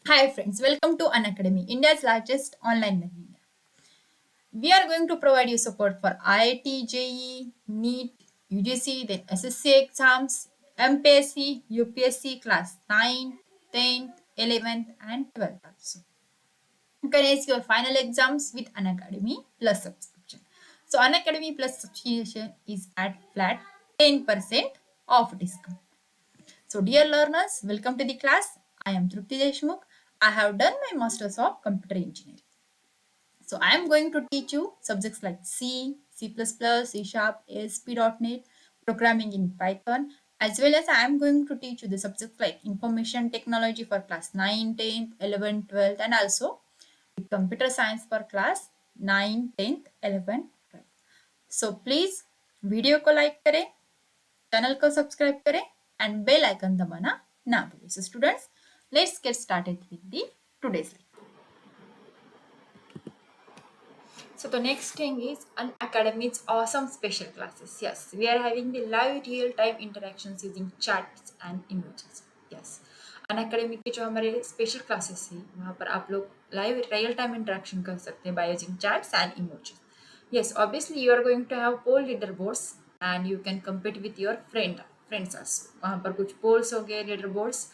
Hi friends, welcome to Unacademy, India's largest online learning app. We are going to provide you support for IIT, JEE, NEET, UGC, then SSC exams, MPSC, UPSC class 9, 10th, 11th and 12th also. You can ace your final exams with Unacademy Plus subscription. So Unacademy Plus subscription is at flat 10% off discount. So, dear learners, welcome to the class. I am Trupti Deshmukh. I have done my Masters of Computer Engineering. So, I am going to teach you subjects like C, C++, C Sharp, ASP.NET, programming in Python, as well as I am going to teach you the subjects like information technology for class 9, 10th, 11th, 12th, and also computer science for class 9, 10th, 11th, 12th. So, please video को like करें, channel को subscribe करें and bell icon दबाना ना भूलें. So students, let's get started with the today's lecture. So the next thing is Unacademy's awesome special classes. Yes, we are having the live real-time interactions using chats and emojis. Yes, Unacademy के जो हमारे special classes है वहाँ पर आप लोग live real time interaction कर सकते हैं by using chats and emojis. Yes, obviously you are going to have poll leaderboards and you can compete with your friends also. वहाँ पर कुछ polls हो गए leaderboards.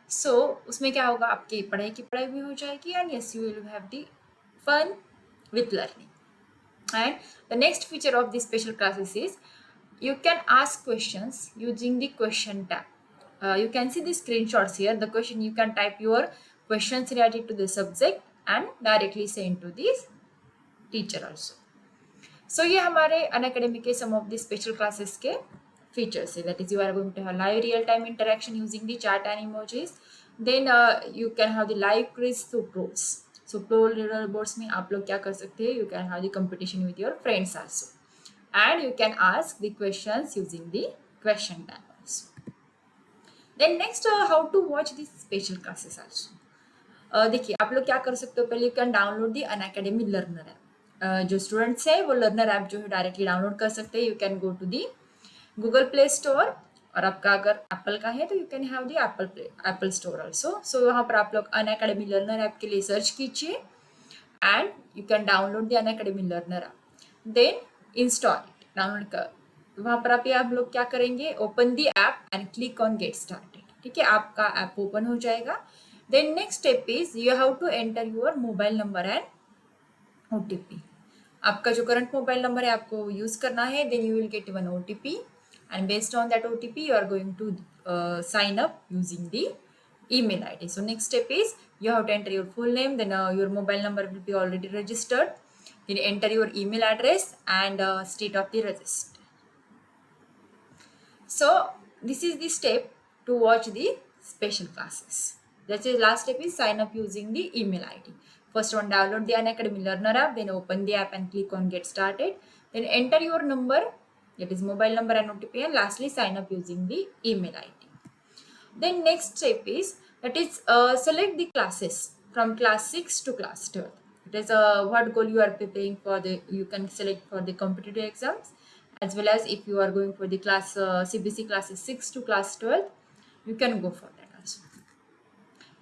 So उसमें क्या होगा, आपकी पढ़ाई की पढ़ाई भी हो जाएगी and yes you will have the fun with learning. And the next feature of these special classes is you can ask questions using the question tab. You can see the screenshots here. The question, you can type your questions related to the subject and directly send to the teacher also. So ये हमारे Unacademy के some of the special classes के features है. That is, you are going to have live real time interaction using the chat and emojis. Then you can have the live quiz through pros. So pro leaderboards में आप लोग क्या कर सकते हैं? You can have the competition with your friends also, and you can ask the questions using the question tab also. Then next, how to watch these special classes also. देखिए आप लोग क्या कर सकते हो, पहले you can download the Unacademy learner app. जो students है वो लर्नर ऐप जो है डायरेक्टली डाउनलोड कर सकते हैं. You can go to the Google Play store, और आपका अगर एप्पल का है तो you can have the Apple store also. So वहाँ पर आप लोग अनअकैडमी लर्नर ऐप के लिए सर्च कीजिए and you can download the Unacademy learner app. Then install it, download कर. वहाँ पर आप लोग क्या करेंगे, open the app and click on get started. ठीक है, आपका ऐप ओपन हो जाएगा. Then next step is you have to enter your mobile number and OTP. आपका जो करंट मोबाइल नंबर है आपको यूज करना है. then you will get one OTP and based on that OTP you are going to sign up using the email ID. So next step is you have to enter your full name, then your mobile number will be already registered. Then enter your email address and state of the register. So this is the step to watch the special classes. That's the last step is sign up using the email ID. First one, download the Unacademy Learner app, then open the app and click on get started. Then enter your number, that is mobile number and OTP, and lastly sign up using the email ID. Then next step is that is select the classes from class 6 to class 12. It is what goal you are preparing for. The you can select for the competitive exams, as well as if you are going for the class CBC classes 6 to class 12, you can go for that also.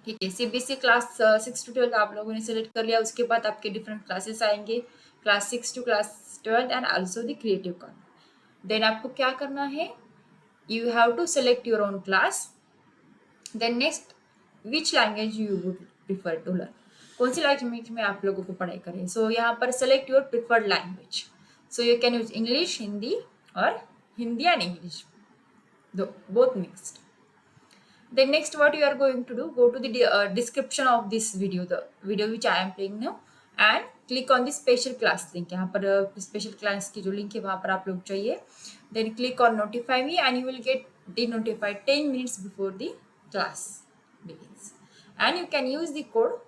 ठीक है, CBC class 6 to 12 आप लोगों ने select कर लिया. उसके बाद आपके डिफरेंट क्लासेस आएंगे, class 6 to class 12 and also the creative corner. Then आपको क्या करना है, you have to select your own class. Then next, which language you would prefer to learn, कौन सी लैंग्वेज में आप लोगों को पढ़ाई करें. सो यहाँ पर select your preferred language. So you can use English, Hindi, और Hindi and English, both mixed. Then next what you are going to do, go to the description of this video, the video which I am playing now, and click on the special class link. यहाँ पर special class की जो link है वहाँ पर आप लोग चाहिए. Then click on notify me and you will get denotified 10 minutes before the class begins. And you can use the code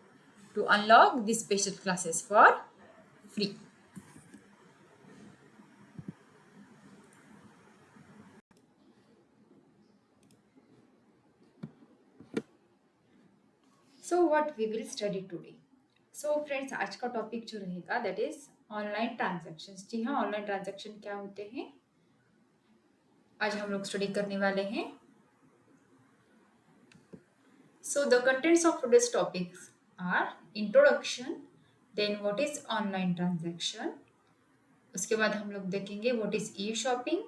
to unlock the special classes for free. So what we will study today. So friends, आज का topic जो रहेगा that is online transactions. जी हाँ, online transaction क्या होते हैं आज हम लोग स्टडी करने वाले हैं. So the contents of today's topics are introduction, then what is online transaction, उसके बाद हम लोग देखेंगे what is e-shopping,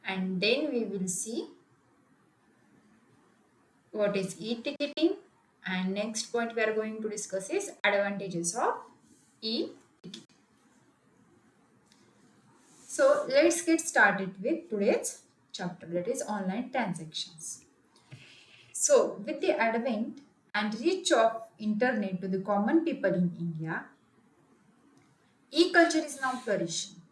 and then we will see what is e-ticketing, and next point we are going to discuss is advantages of e-ticketing. So let's get started with today's chapter, that is online transactions. So with the advent and reach of internet to the common people in India, e-culture is now flourishing.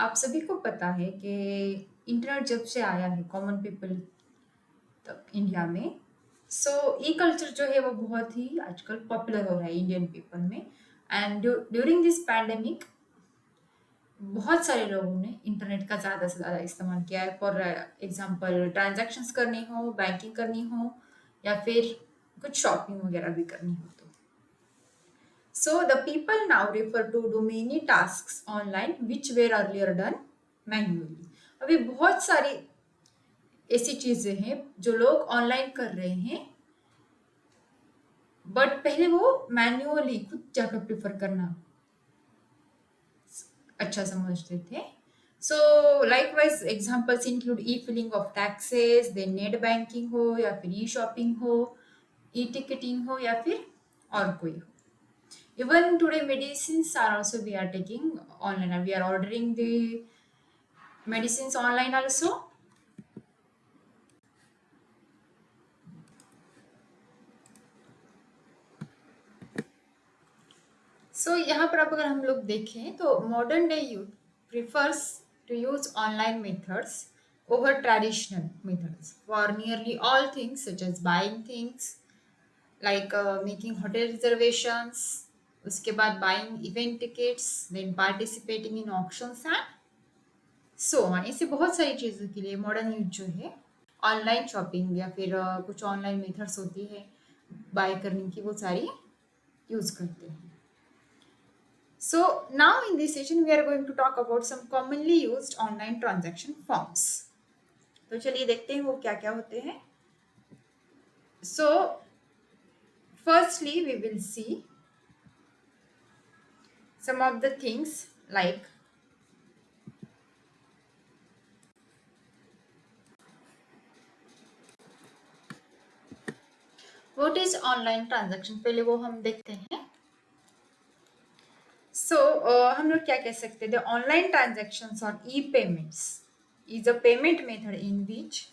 आप सभी को पता है कि internet जब से आया है कॉमन पीपल तक इंडिया में, सो ई कल्चर जो है वो बहुत ही आजकल पॉपुलर हो रहा है इंडियन पीपल में. एंड ड्यूरिंग दिस पैंडेमिक बहुत सारे लोगों ने इंटरनेट का ज़्यादा से ज़्यादा इस्तेमाल किया है. फॉर एग्जांपल ट्रांजैक्शंस करनी हो, बैंकिंग करनी हो, या फिर कुछ शॉपिंग वगैरह भी करनी हो तो. So the people now refer to do many tasks online which were earlier done manually. अभी बहुत सारी ऐसी चीजें हैं जो लोग ऑनलाइन कर रहे हैं, बट पहले वो मैन्युअली खुद जाकर प्रिफर करना अच्छा समझते थे. So likewise examples include e filing of taxes, then net banking हो, या फिर ई शॉपिंग हो, ई टिकटिंग हो, या फिर और कोई हो. Even today, medicines are also we are taking online. We are ordering the medicines online also. So यहाँ पर अब अगर हम लोग देखें तो modern day youth prefers to use online methods over traditional methods for nearly all things such as buying things like making hotel reservations, उसके बाद buying event tickets, then participating in auctions and so on. ऐसे बहुत सारी चीज़ों के लिए modern youth जो है ऑनलाइन शॉपिंग या फिर कुछ ऑनलाइन मेथड्स होती है बाय करने की, वो सारी यूज करते हैं. So now in this session we are going to talk about some commonly used online transaction forms. तो चलिए देखते हैं वो क्या क्या होते हैं. So firstly we will see some of the things like what is online transaction. पहले वो हम देखते हैं. सो हम लोग क्या कह सकते हैं, द ऑनलाइन ट्रांजैक्शंस और e payments is a payment method in which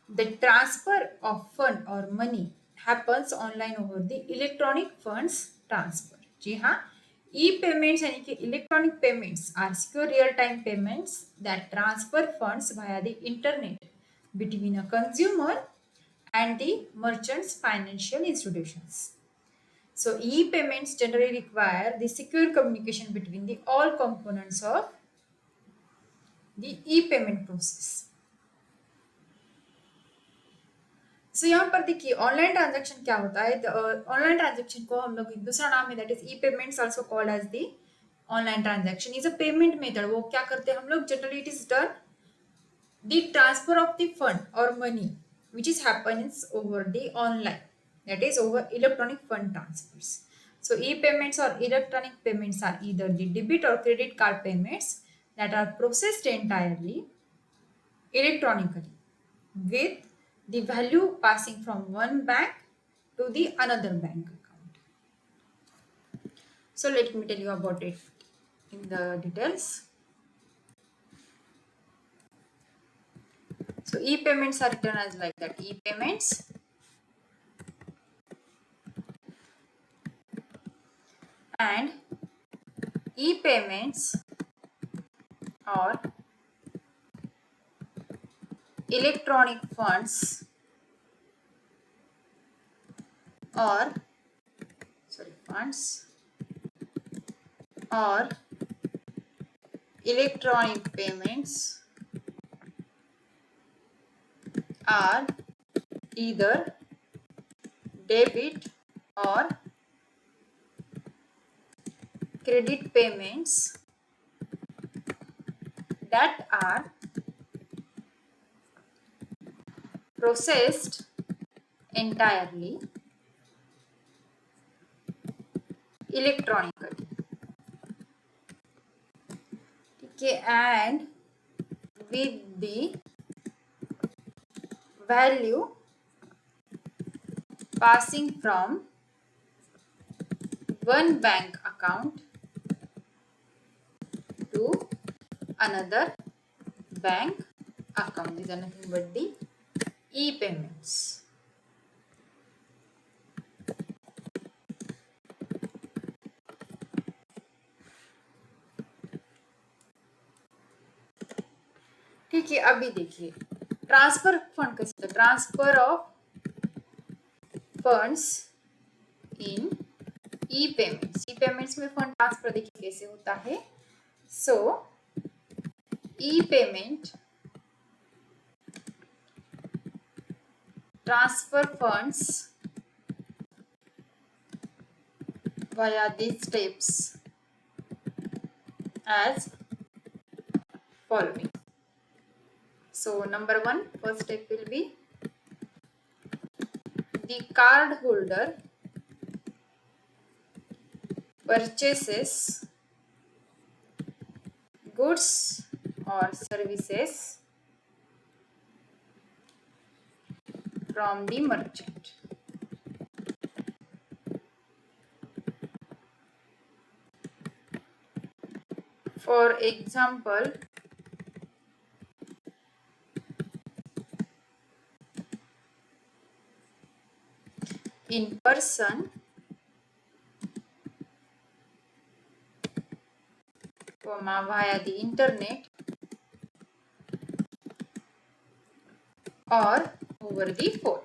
the transfer of fund और money happens online over the electronic funds transfer. जी हाँ, ई पेमेंट्स यानी कि electronic payments are secure real time payments that transfer funds via the internet between a consumer and the merchant's financial institutions. So e-payments generally require the secure communication between the all components of the e-payment process. So यहाँ पर देखिए online transaction क्या होता है. Online transaction को हम लोग एक दूसरा नाम है, that is e payments also called as the online transaction. Is a payment method. वो क्या करते हैं हम लोग, generally it is done the transfer of the fund or money which is happens over the online, that is over electronic fund transfers. So e-payments or electronic payments are either the debit or credit card payments that are processed entirely electronically with the value passing from one bank to the another bank account. So let me tell you about it in the details. So e-payments are written as like that. E-payments and e-payments or electronic funds or electronic payments are either debit or credit payments that are processed entirely electronically. Okay, and with the value passing from one bank account to another bank account. These are nothing but the e-payments. ठीक है, अभी देखिए transfer fund कैसे, transfer of funds in e payments. E payments में fund transfer देखिए कैसे होता है। So e payment transfer funds via these steps as following. So number one, first step will be the card holder purchases goods or services from the merchant. For example, in person, via the internet, or over the phone.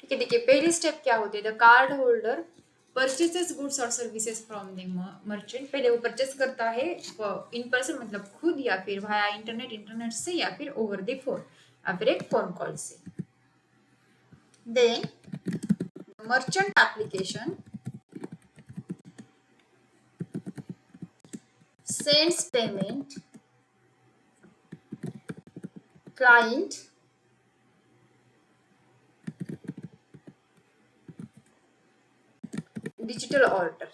ठीक है, देखिए पहली step क्या होती है, the card holder purchases goods और services from the merchant. पहले वो परचेस करता है इन पर्सन मतलब खुद, या फिर वाया इंटरनेट, इंटरनेट से, या फिर ओवर द फोन, या फिर एक फोन कॉल से। Then merchant application sends payment client digital order,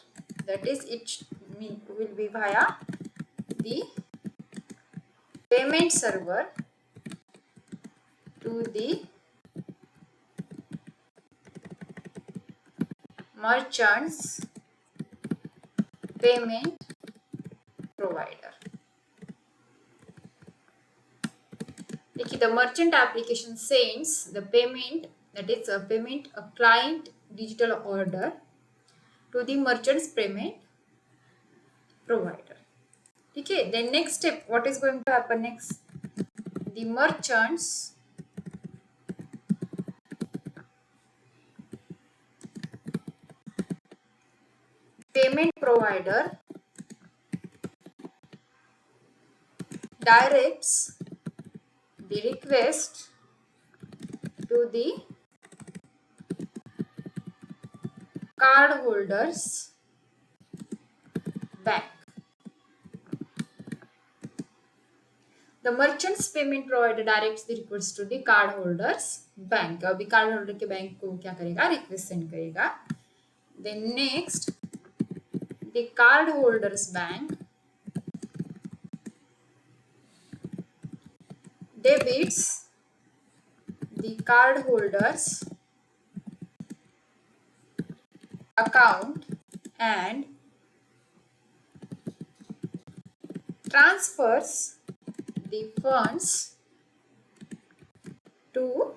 that is it will be via the payment server to the merchant's payment provider. देखिए the merchant application sends the payment, that is a payment, a client digital order to the merchant's payment provider. ठीक है, then next step, what is going to happen next? The merchants payment provider directs the request to the cardholder's bank. The merchant's payment provider directs the request to the cardholder's bank. अभी cardholder के bank को क्या करेगा, request send करेगा. Then next, the cardholder's bank debits the cardholder's account and transfers the funds to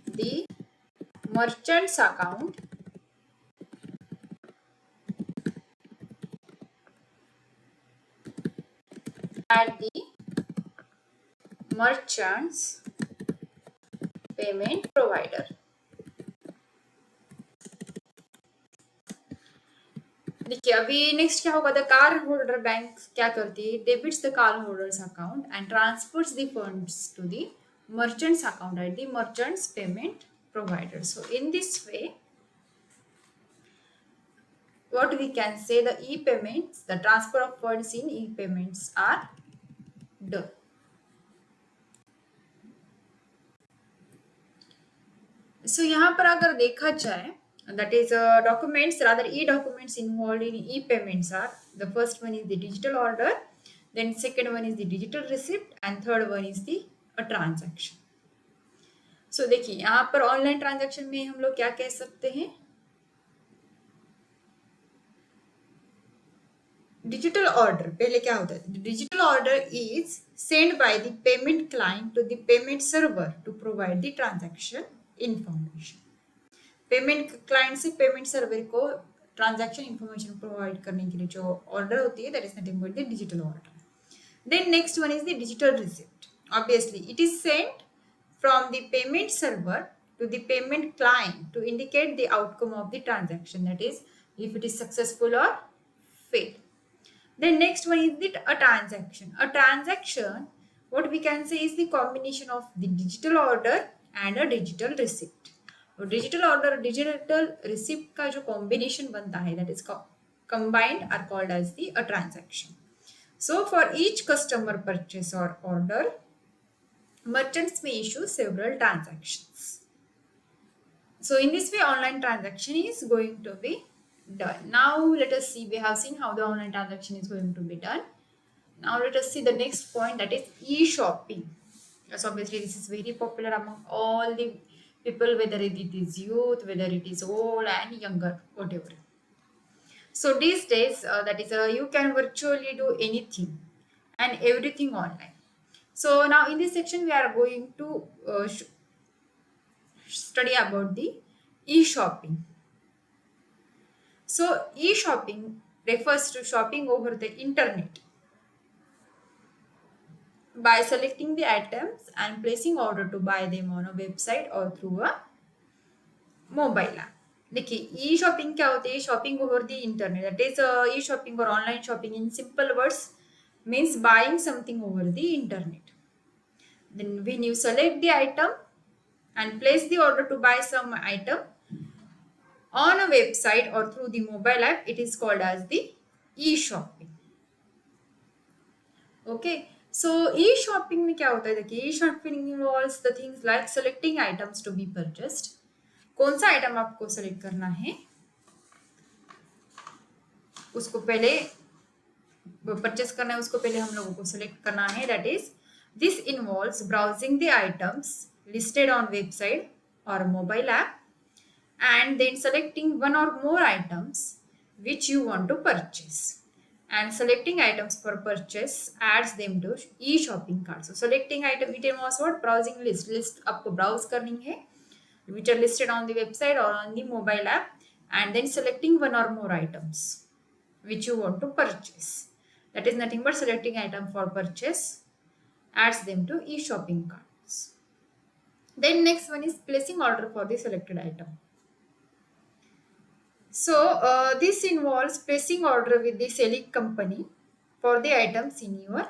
the merchant's account at the merchant's payment provider. देखिए अभी next क्या होगा, द कार होल्डर बैंक क्या करती है, debits the card holders account and transfers the funds to the merchant's account at the merchant's payment provider. So in this way, what we can say, the e-payments, the transfer of funds in e-payments are done. सो यहाँ पर अगर देखा जाए, that is documents, rather e-documents involved in e-payments are, the first one is the digital order, then second one is the digital receipt, and third one is the transaction. सो देखिए यहाँ पर online transaction में हम लोग क्या कह सकते हैं, डिजिटल ऑर्डर पहले क्या होता है, digital order is send by the payment client to the payment server to provide the transaction information. Payment client से पेमेंट सर्वर को ट्रांजैक्शन इंफॉर्मेशन प्रोवाइड करने के लिए जो ऑर्डर होती है, that is nothing but the digital order. Then next one is the digital receipt. Obviously, it is sent from the payment server to the payment client to indicate the outcome of the transaction. That is, if it is successful or failed. Then next one is a transaction. A transaction, what we can say is the combination of the digital order and a digital receipt. तो digital order digital receipt का जो combination बनता है, that is combined are called as the a transaction. So for each customer purchase or order, merchants may issue several transactions. So in this way, online transaction is going to be done. Now let us see, we have seen how the online transaction is going to be done. Now let us see the next point, that is e-shopping. So obviously this is very popular among all the people, whether it is youth, whether it is old and younger, whatever. So these days, that is, you can virtually do anything and everything online. So now in this section, we are going to study about the e-shopping. So e-shopping refers to shopping over the internet by selecting the items and placing order to buy them on a website or through a mobile app. देखिए ई shopping क्या होती है, shopping over the internet, that is e shopping और online shopping in simple words means buying something over the internet. Then when you select the item and place the order to buy some item on a website or through the mobile app, it is called as the e-shopping. Okay, so e-shopping में क्या होता है, देखिए e-shopping involves the things like selecting items to be purchased. कौन सा item आपको select करना है, उसको पहले परचेस करना है, उसको पहले हम लोगों को सिलेक्ट करना है, that is this involves browsing the items listed on website और mobile app and then selecting one or more items which you want to purchase, and selecting items for purchase adds them to e-shopping cart. So selecting item, it involves what, browsing list आपको browse करनी है which are listed on the website or on the mobile app, and then selecting one or more items which you want to purchase. That is nothing but selecting item for purchase adds them to e-shopping carts. Then next one is placing order for the selected item. So this involves placing order with the selling company for the items in your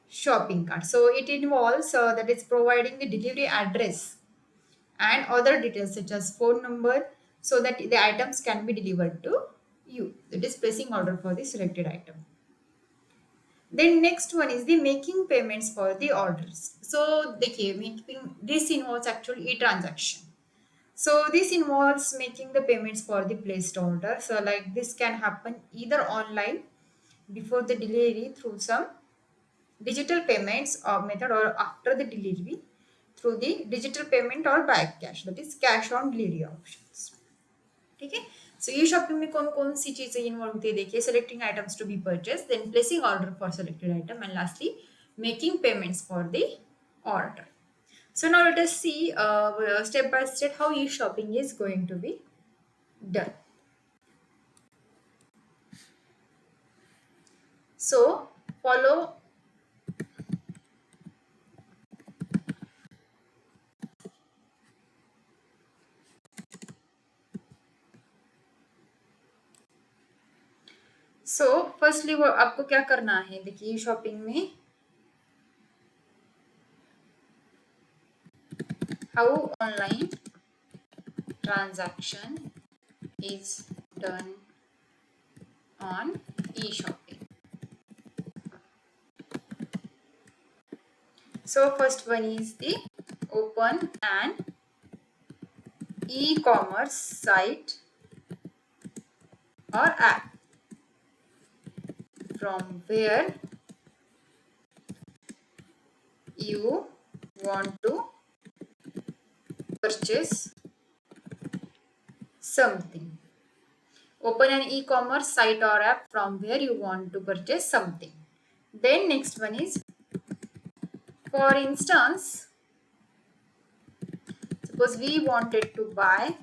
shopping cart. So it involves that is providing the delivery address and other details such as phone number so that the items can be delivered to you. That is placing order for the selected item. Then next one is the making payments for the orders. So this involves actually e-transaction. So this involves making the payments for the placed order. So like this can happen either online before the delivery through some digital payments or method, or after the delivery through the digital payment or by cash, that is cash on delivery options. ठीक है, सो ये shopping में कौन कौन सी चीजें involve होती है, देखिए selecting items to be purchase, then placing order for selected item, and lastly making payments for the order. So now let us see step by step how e-shopping is going to be done. So follow so firstly वो आपको क्या करना है, देखिए e-shopping में how online transaction is done on e-shopping. So first one is the open an e-commerce site or app from where you want to purchase something. Open an e-commerce site or app from where you want to purchase something. Then next one is, for instance, suppose we wanted to buy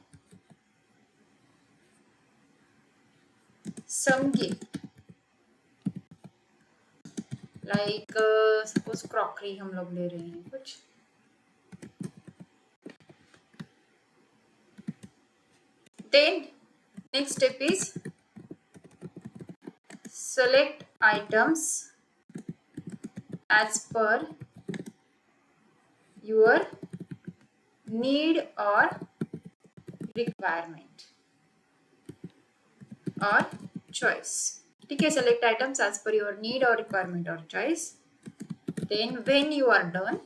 some gift, like suppose crockery हम लोग ले रहे हैं कुछ. Then next step is select items as per your need or requirement or choice. ठीक है, select items as per your need or requirement or choice. Then when you are done,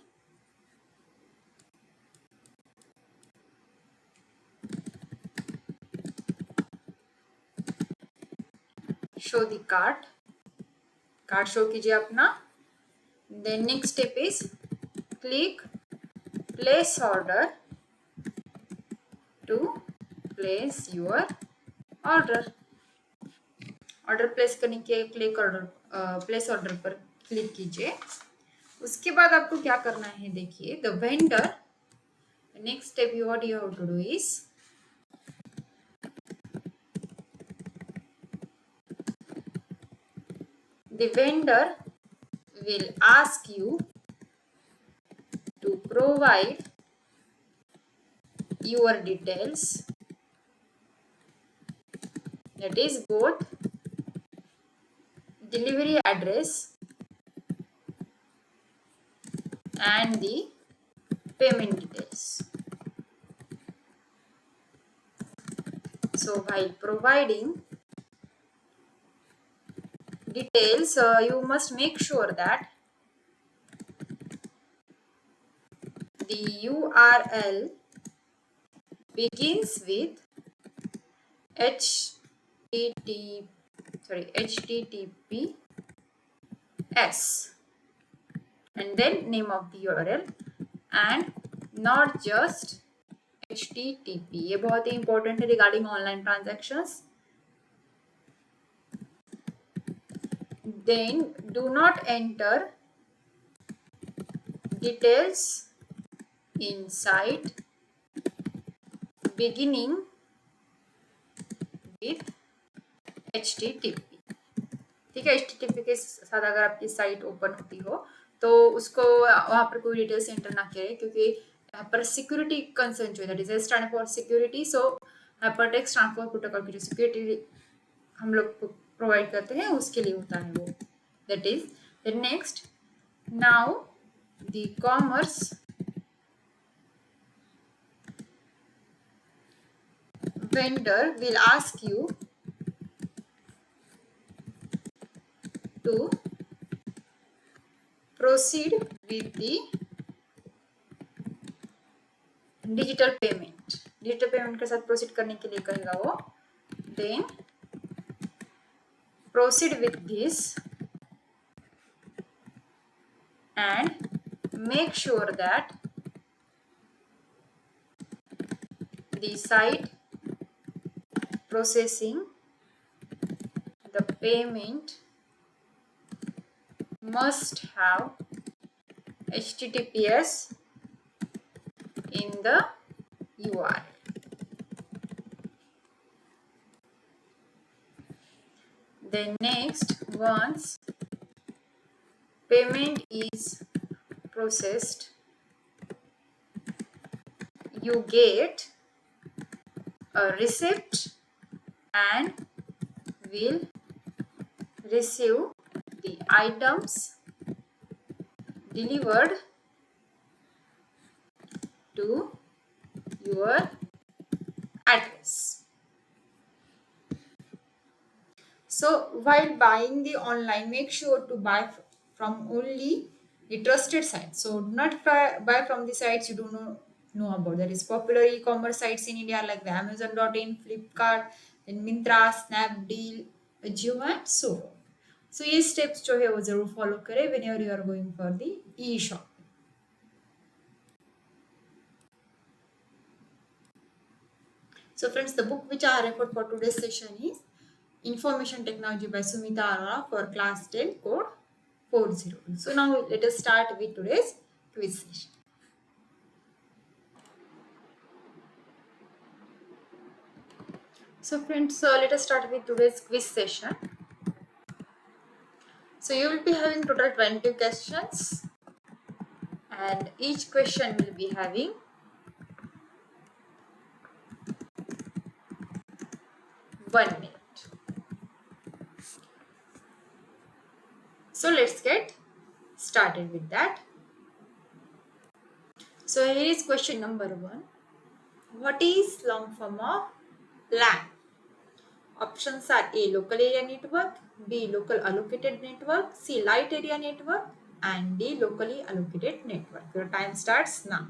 show the cart show कीजिए अपना. Then next step is click place order to place your order. Order place करने के click order place order पर click कीजिए. उसके बाद आपको क्या करना है, देखिए, the vendor, next step what you have to do is the vendor will ask you to provide your details, that is both delivery address and the payment details. So while providing details, you must make sure that the URL begins with HTTPS and then name of the URL and not just HTTP. ये बहुत ही important है regarding online transactions. Then do not enter details in site beginning with HTTP. ठीक है, HTTP के साथ अगर आपकी site open होती हो तो उसको वहाँ पर कोई डिटेल्स एंटर ना करें, क्योंकि यहाँ पर सिक्योरिटी कंसर्न जो है, that is stand for security. So hypertext transport protocol की जो सिक्योरिटी हम लोग प्रोवाइड करते हैं उसके लिए होता है वो. That is the next. Now the commerce vendor will ask you to proceed with the digital payment. Digital payment के साथ प्रोसीड करने के लिए कहेगा वो. Then proceed with this and make sure that the site processing the payment must have HTTPS in the URL. Then next, once payment is processed, you get a receipt and will receive the items delivered to your address. So while buying the online, make sure to buy from only the trusted sites. So do not buy from the sites you do not know about. There is popular e-commerce sites in India like the Amazon.in, Flipkart, then Myntra, Snapdeal, Ajio, and so on. So ये steps जो है वो जरूर follow करें whenever you are going for the e-shop. So friends, the book which I referred for today's session is Information Technology by Sumita Arora for class 10 code 40. So now let us start with today's quiz session. So friends, let us start with today's quiz session. So you will be having total 20 questions and each question will be having 1 minute. So let's get started with that. So here is question number 1. What is long form of LAN? Options are A. Local area network, B. Local allocated network, C. Light area network, and D. Locally allocated network. Your time starts now.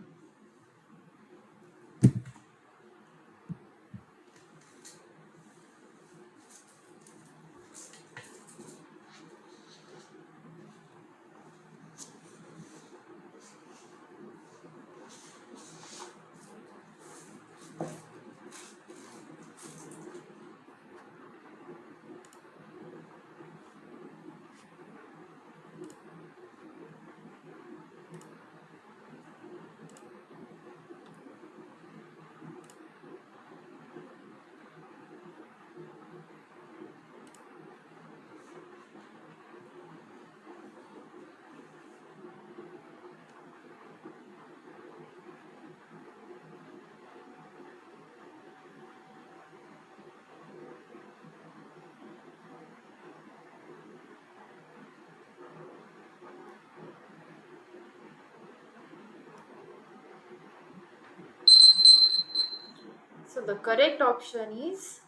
So the correct option is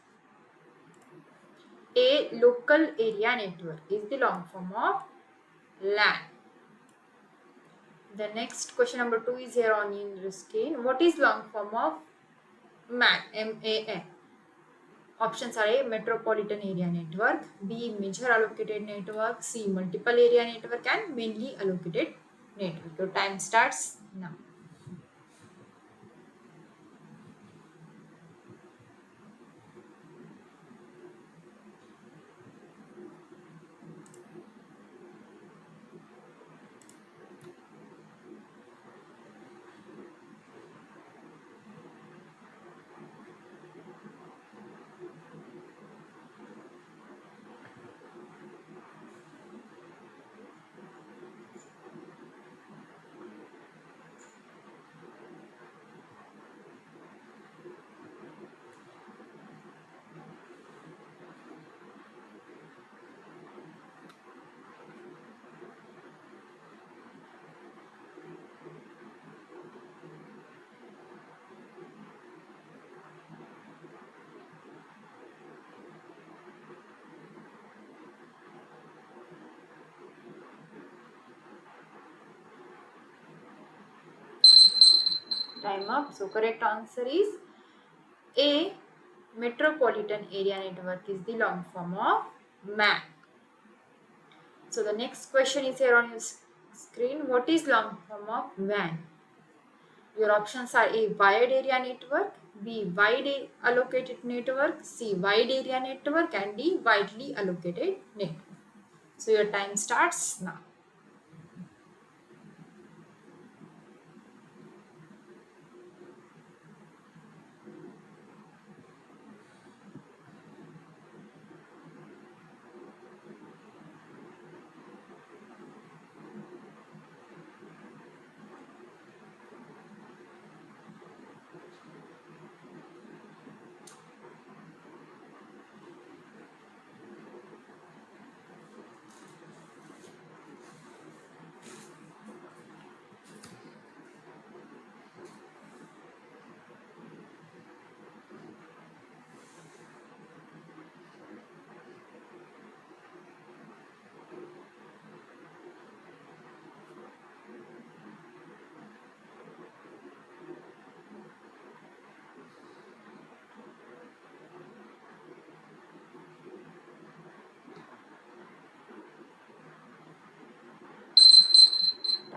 A. Local area network is the long form of LAN. The next question number 2 is here on your screen. What is long form of MAN? M-A-N. Options are A. Metropolitan area network, B. Major allocated network, C. Multiple area network, and mainly allocated network. Your time starts now. Time up. So correct answer is A. Metropolitan area network is the long form of MAN. So the next question is here on your screen. What is long form of WAN? Your options are A. Wide area network, B. Wide allocated network, C. Wide area network, and D. Widely allocated network. So your time starts now.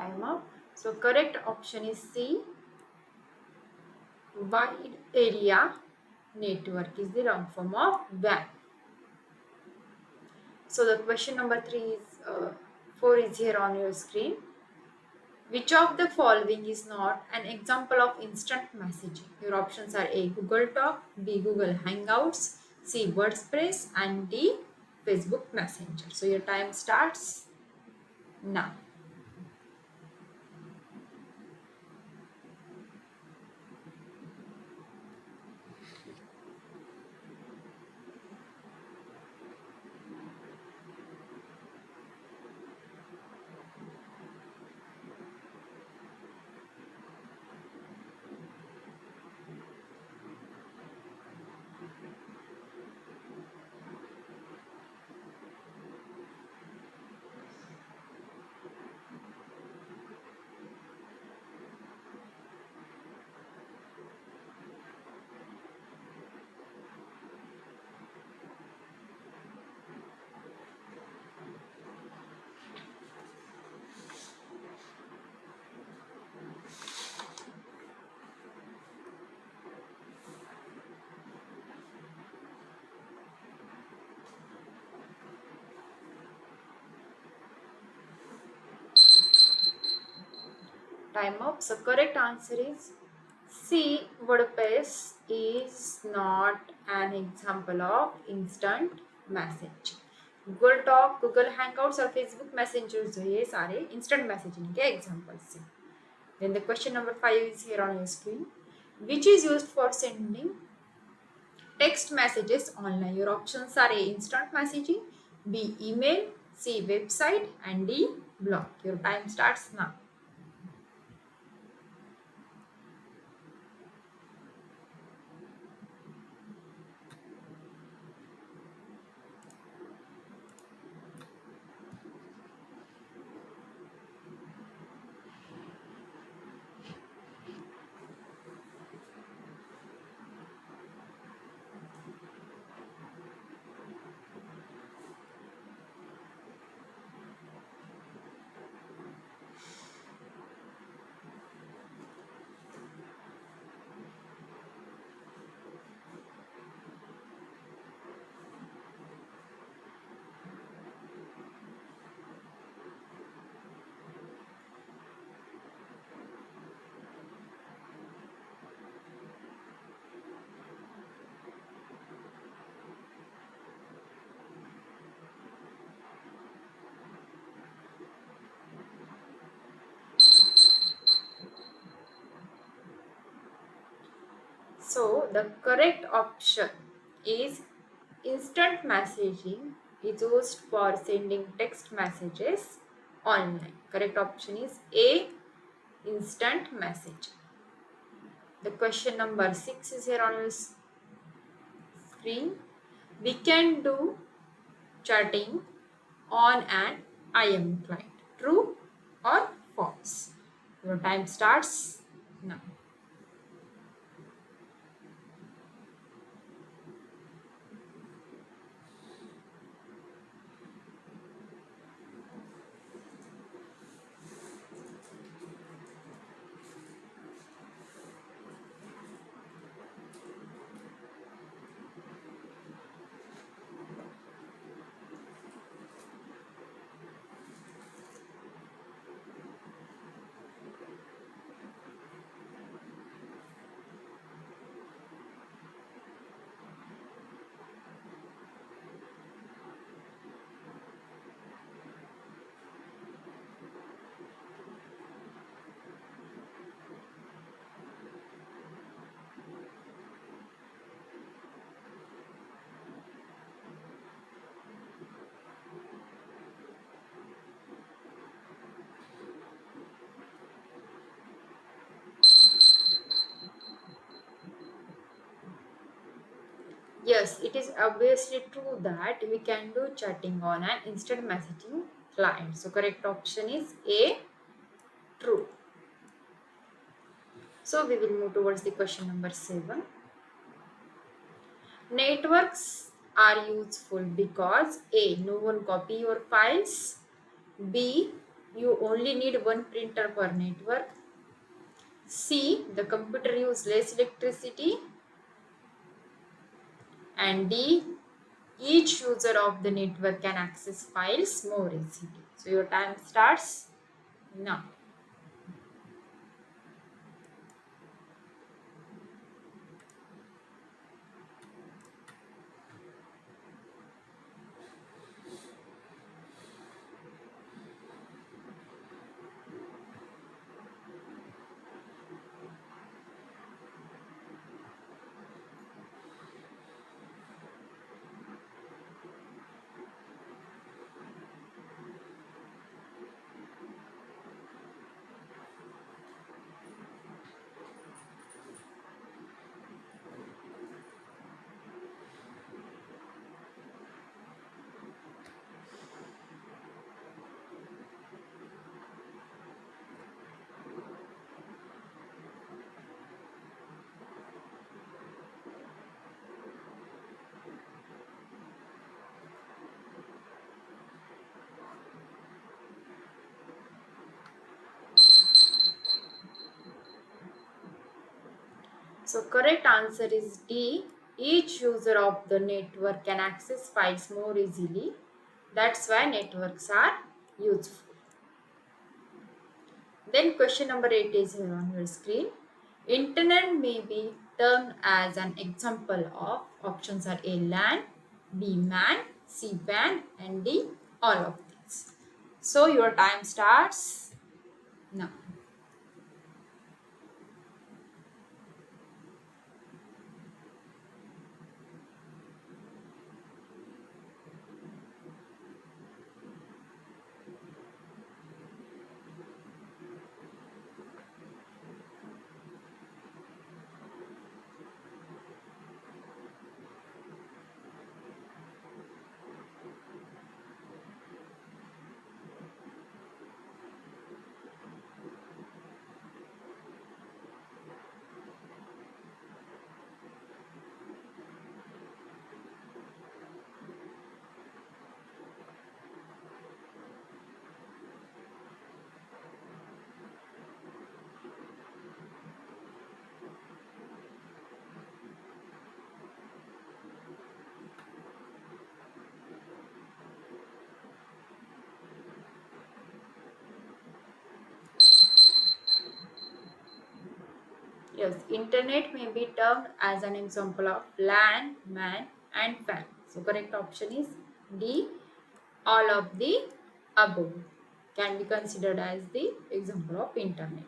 Time up. So correct option is C. Wide area network is the long form of WAN. So the question number 4 is here on your screen. Which of the following is not an example of instant messaging? Your options are A. Google Talk, B. Google Hangouts, C. WordPress, and D. Facebook Messenger. So your time starts now. Time up. So correct answer is C. WordPress is not an example of instant message. Google Talk, Google Hangouts और Facebook Messenger जो ये सारे instant messaging के examples हैं. Then the question number 5 is here on your screen. Which is used for sending text messages online? Your options are A. Instant messaging, B. Email, C. Website, and D. Blog. Your time starts now. So the correct option is instant messaging is used for sending text messages online. Correct option is A. Instant messaging. The question number 6 is here on your screen. We can do chatting on an IM client. True or false? Your time starts now. Yes, it is obviously true that we can do chatting on an instant messaging client. So correct option is A, true. So we will move towards the question number 7. Networks are useful because A. No one copy your files, B. you only need one printer per network. C, the computer use less electricity. And D, each user of the network can access files more easily. So your time starts now. So correct answer is D. Each user of the network can access files more easily. That's why networks are useful. Then question number 8 is here on your screen. Internet may be termed as an example of options are A, LAN, B, MAN, C, WAN, and D, all of these. So your time starts now. Yes, internet may be termed as an example of LAN, MAN, and WAN. So correct option is D. All of the above can be considered as the example of internet.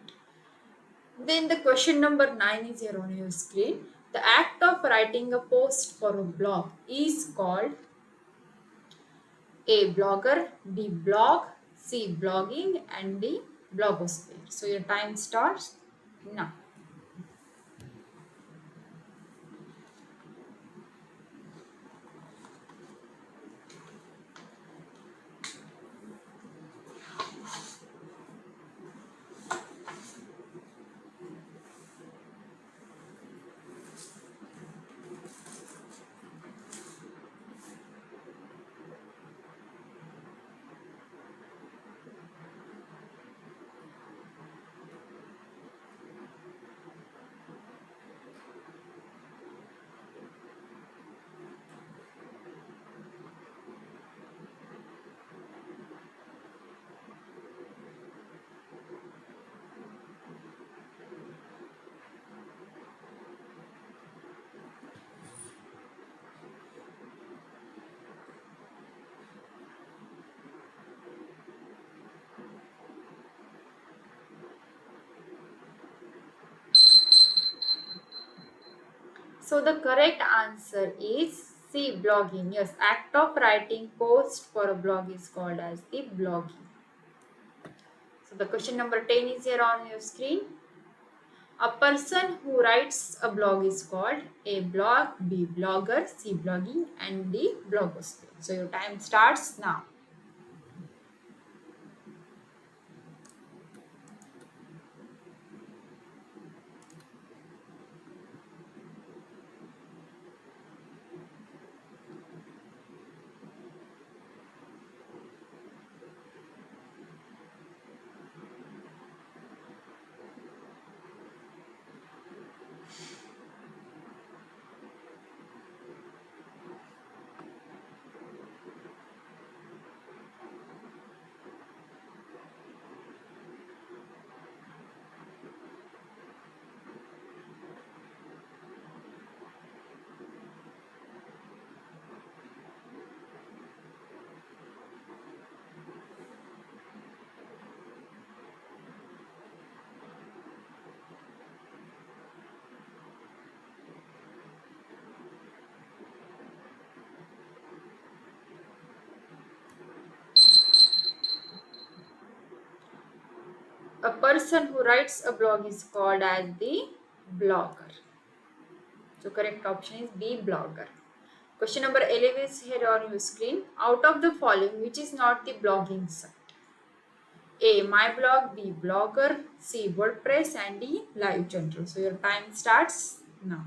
Then the question number 9 is here on your screen. The act of writing a post for a blog is called A, blogger, B, blog, C, blogging, and D, blogosphere. So your time starts now. So the correct answer is C, blogging. Yes, act of writing post for a blog is called as the blogging. So the question number 10 is here on your screen. A person who writes a blog is called A, blog, B, blogger, C, blogging, and D, blogosphere. So your time starts now. A person who writes a blog is called as the blogger. So correct option is B, blogger. Question number 11 is here on your screen. Out of the following, which is not the blogging site? A, my blog, B, blogger, C, WordPress, and D, live journal. So your time starts now.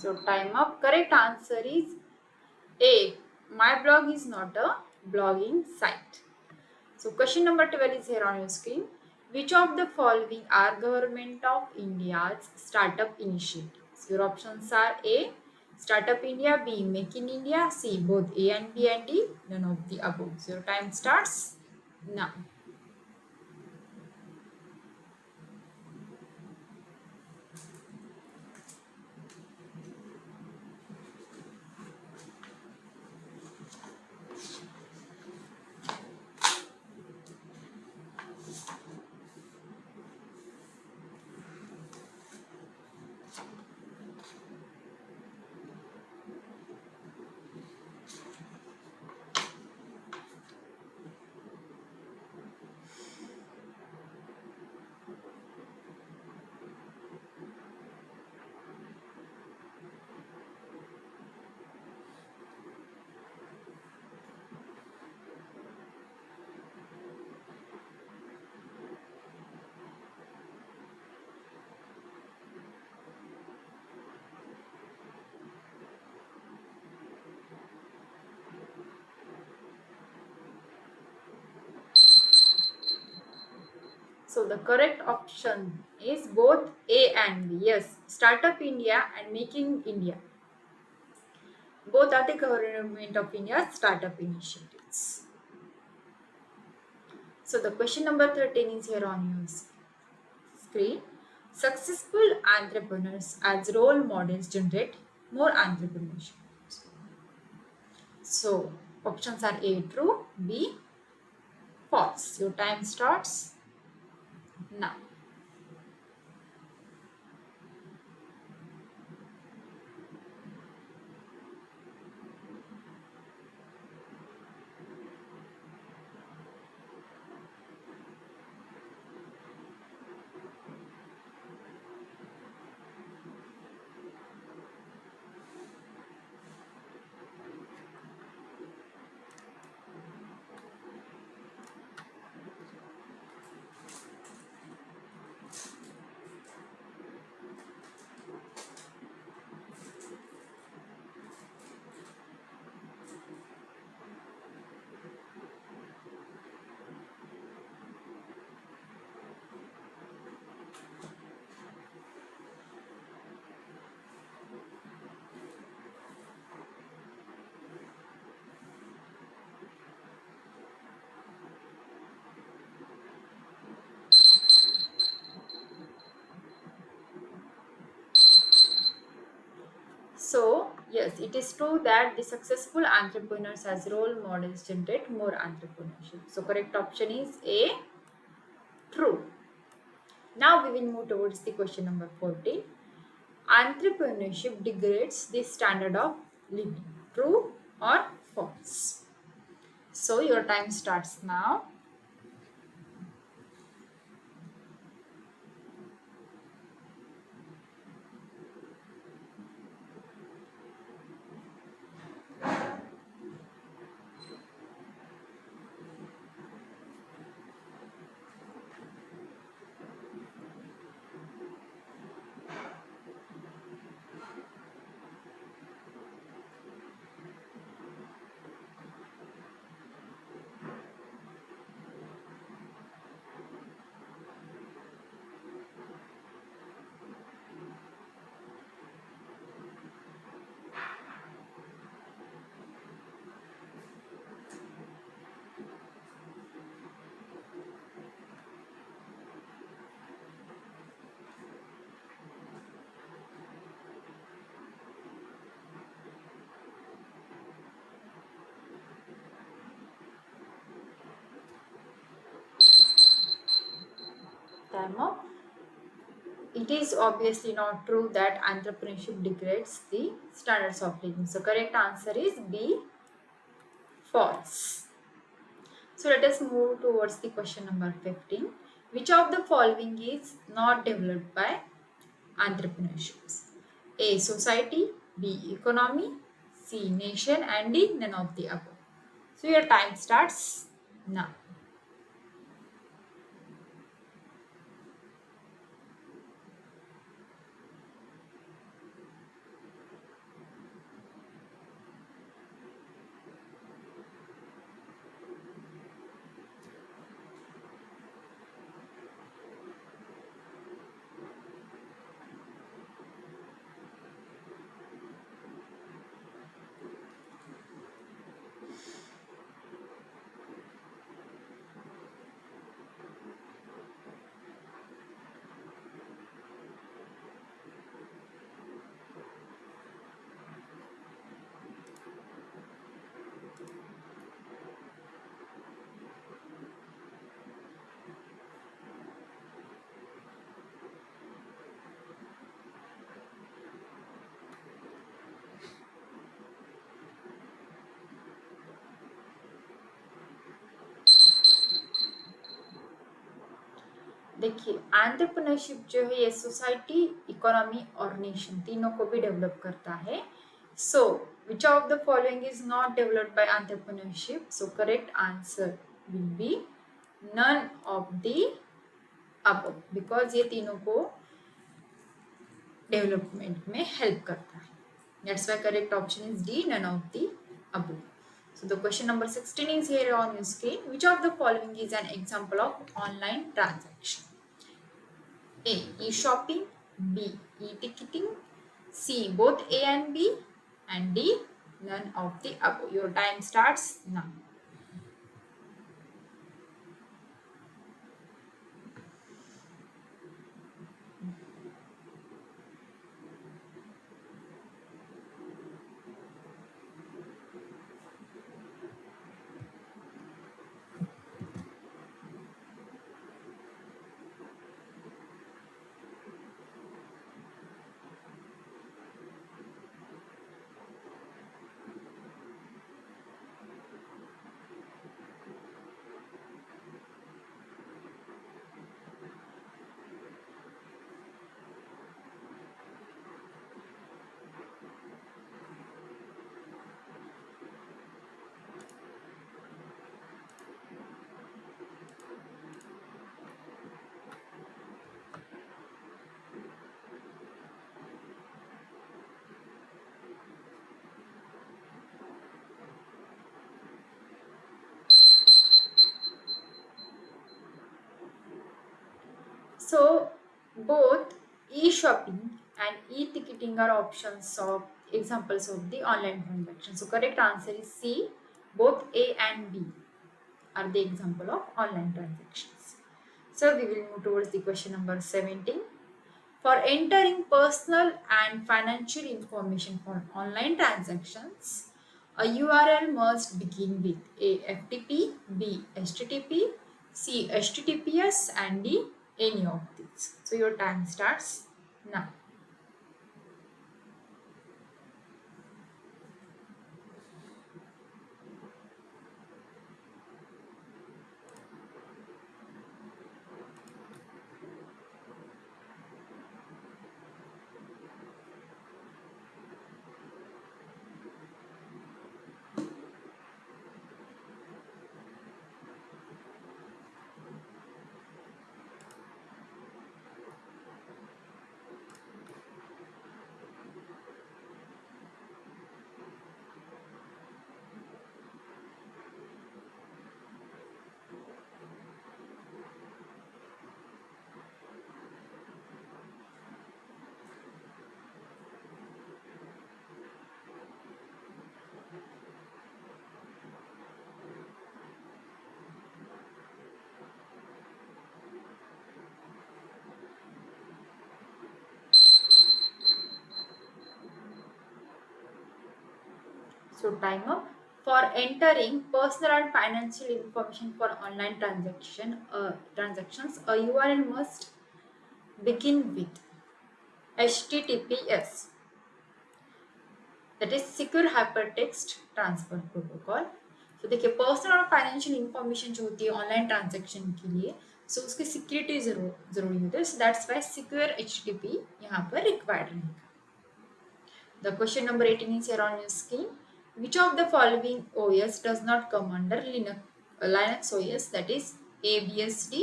So time up. Correct answer is A, my blog is not a blogging site. So question number 12 is here on your screen. Which of the following are Government of India's startup initiatives? Your options are A, Startup India, B, Make in India, C, both A and B, and D, none of the above. So your time starts now. So the correct option is both A and B. Yes, Startup India and Making India. Both are the Government of India's startup initiatives. So the question number 13 is here on your screen. Successful entrepreneurs as role models generate more entrepreneurship. So options are A, true, B, false. Your time starts now. So, yes, it is true that the successful entrepreneurs as role models generate more entrepreneurship. So, correct option is A, true. Now, we will move towards the question number 14. Entrepreneurship degrades the standard of living. True or false? So, your time starts now. time up. It is obviously not true that entrepreneurship degrades the standards of living. So correct answer is B, false. So let us move towards the question number 15. Which of the following is not developed by entrepreneurships? A. Society, B. Economy, C. Nation, and D. None of the above. So your time starts now. देखिए entrepreneurship जो है ये society, economy और nation तीनों को भी develop करता है. So which of the following is not developed by entrepreneurship? So correct answer will be none of the above, because ये तीनों को डेवलपमेंट में हेल्प करता है. That's why correct option is D, none of the above. So the question number 16 is here on your screen. Which of the following is an example of online transaction? A. E-shopping, B. E-ticketing, C. Both A and B, and D. None of the above. Your time starts now. So both e-shopping and e-ticketing are options of examples of the online transaction. So correct answer is C. Both A and B are the example of online transactions. So we will move towards the question number 17. For entering personal and financial information for online transactions, a URL must begin with A. FTP, B. HTTP, C. HTTPS, and D. Any of these. So your time starts now. So time up. for entering personal and financial information for online transactions, a URL must begin with HTTPS, that is Secure Hypertext Transfer Protocol. तो देखिए personal और financial information जो होती है online transaction के लिए, सो उसकी security जरूरी होती है, so that's why secure HTTP यहाँ पर रिक्वायर्ड रहेगा. The question number 18 is here on your screen. Which of the following OS does not come under Linux OS? That is A BSD,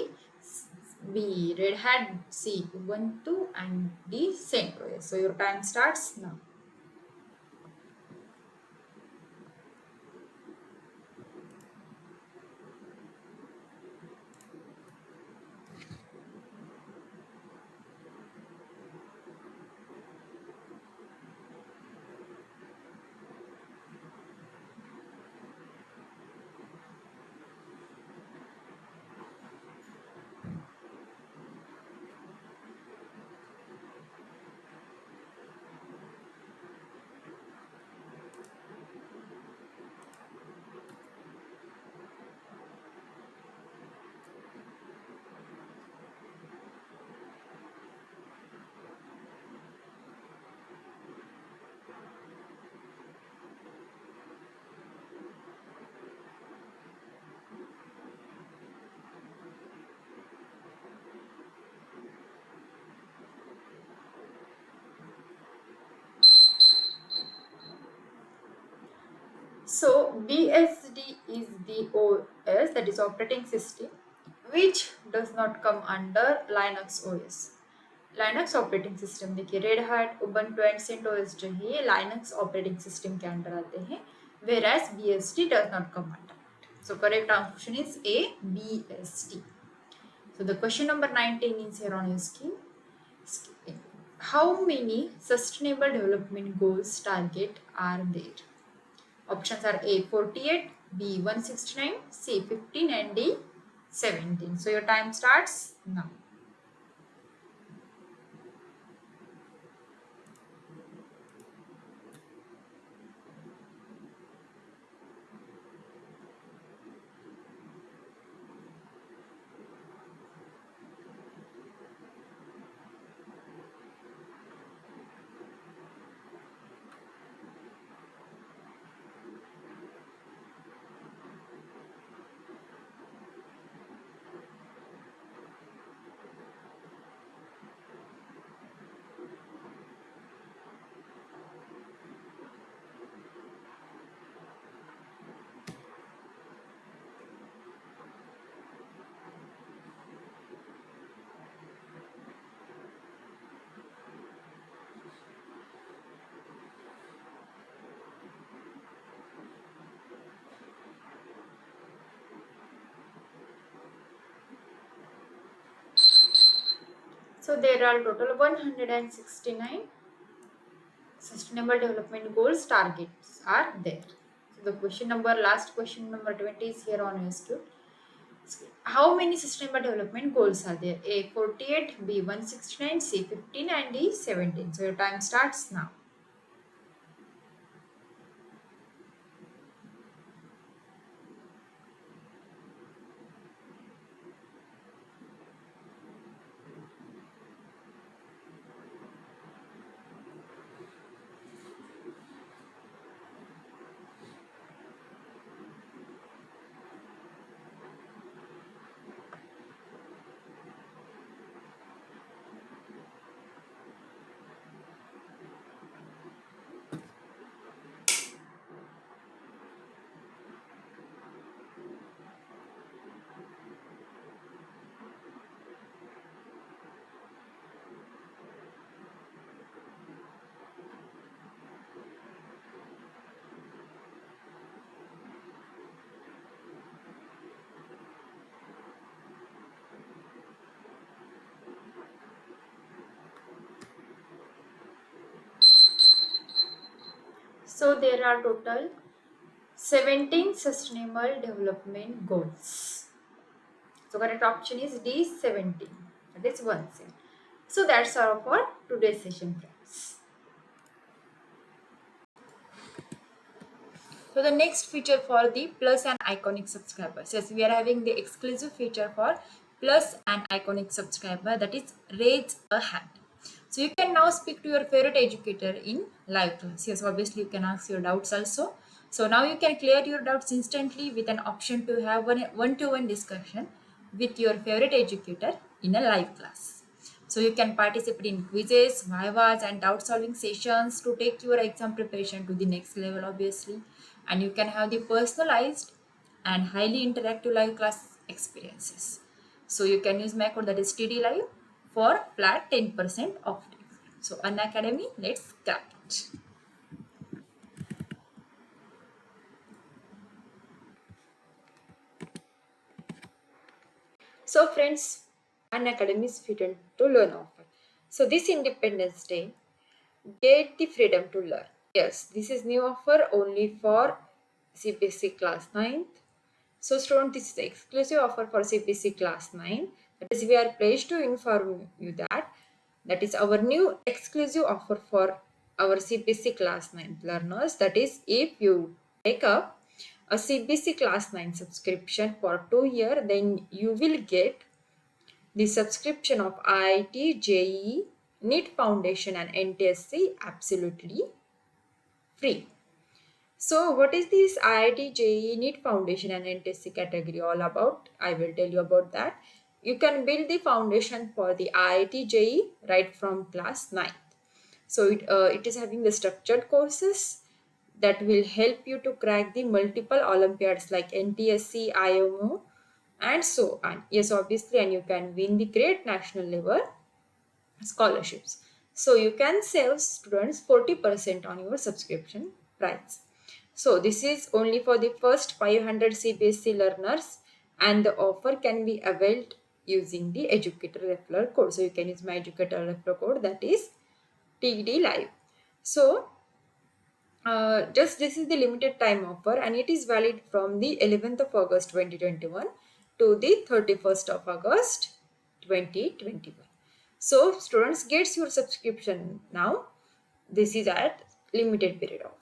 B Red Hat, C Ubuntu, and D CentOS. So your time starts now. So BSD is the OS, that is operating system, which does not come under Linux OS. Linux operating system देखिए Red Hat Ubuntu and CentOS जो है Linux operating system के under आते हैं, whereas BSD does not come under it. So correct option is A, BSD. So the question number 19 is here on your screen. How many sustainable development goals target are there? Options are A 48, B 169, C 15, and D 17. So your time starts now. So there are total 169 sustainable development goals targets are there. So the last question number 20 is here on your screen. How many sustainable development goals are there? A 48, B 169, C 15, and D 17. So your time starts now. So there are total 17 sustainable development goals. So correct option is D 17. That is 1 cent. So that's all for today's session, friends. So the next feature for the Plus and Iconic subscribers. Yes, we are having the exclusive feature for Plus and Iconic subscriber, that is raise a hand. So you can now speak to your favorite educator in live class. Yes, obviously you can ask your doubts also. So now you can clear your doubts instantly with an option to have one-to-one discussion with your favorite educator in a live class. So you can participate in quizzes, vivas, and doubt solving sessions to take your exam preparation to the next level, obviously. And you can have the personalized and highly interactive live class experiences. So you can use my code, that is TD Live, for flat 10% off. So Unacademy, let's get it. So friends, Unacademy is freedom to learn offer. So this Independence Day, get the freedom to learn. Yes, this is new offer only for CBSE class 9th. So student, this is the exclusive offer for CBSE class 9. That is, we are pleased to inform you that is our new exclusive offer for our CBSE class 9 learners. That is, if you take up a CBSE class 9 subscription for 2 years, then you will get the subscription of IIT, JEE, NEET Foundation and NTSC absolutely free. So what is this IIT, JEE, NEET Foundation and NTSC category all about? I will tell you about that. You can build the foundation for the IIT, JEE right from class 9th. So it is having the structured courses that will help you to crack the multiple Olympiads like NTSC, IMO and so on. Yes, obviously, and you can win the great national level scholarships. So you can save students 40% on your subscription price. So this is only for the first 500 CBSE learners, and the offer can be availed using the educator referral code. So you can use my educator referral code, that is TD Live. So just this is the limited time offer, and it is valid from the 11th of August 2021 to the 31st of August 2021. So students gets your subscription now. This is at limited period offer.